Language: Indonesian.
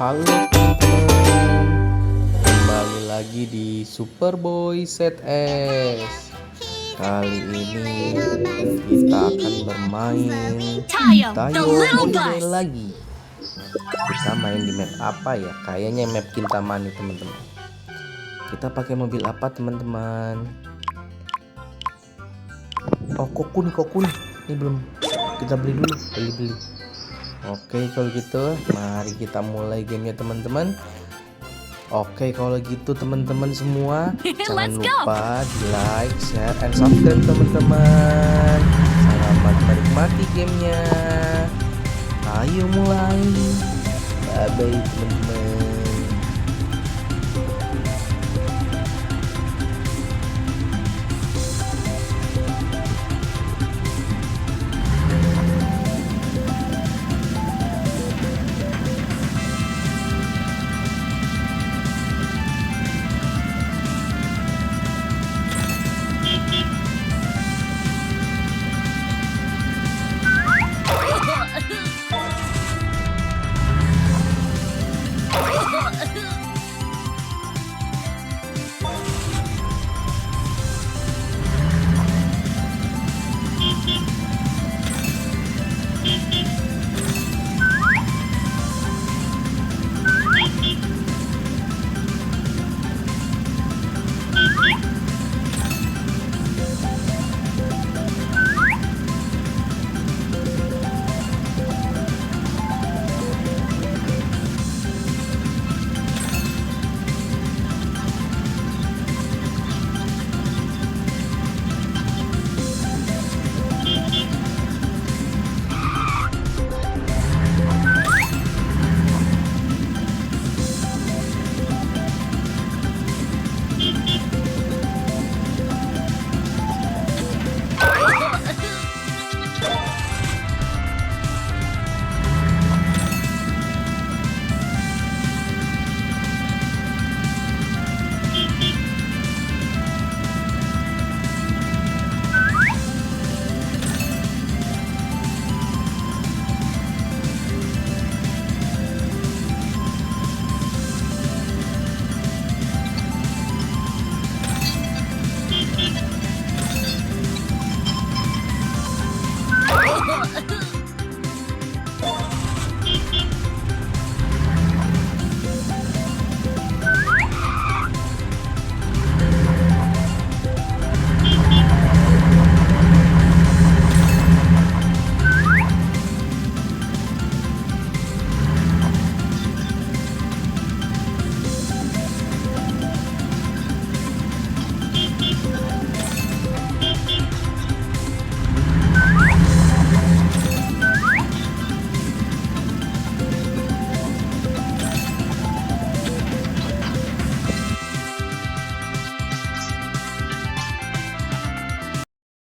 Halo teman-teman, kembali lagi di Superboy Set S. Kali ini kita akan bermain Tayo Holiday lagi. Kita main di map apa ya? Kayaknya map Kintamani teman-teman. Kita pakai mobil apa teman-teman? Oh, kokun. Ini belum kita beli dulu, beli. Oke, kalau gitu mari kita mulai gamenya teman-teman. Oke, kalau gitu teman-teman semua jangan lupa di like, share, and subscribe teman-teman. Selamat menikmati gamenya. Ayo mulai. Bye bye teman-teman.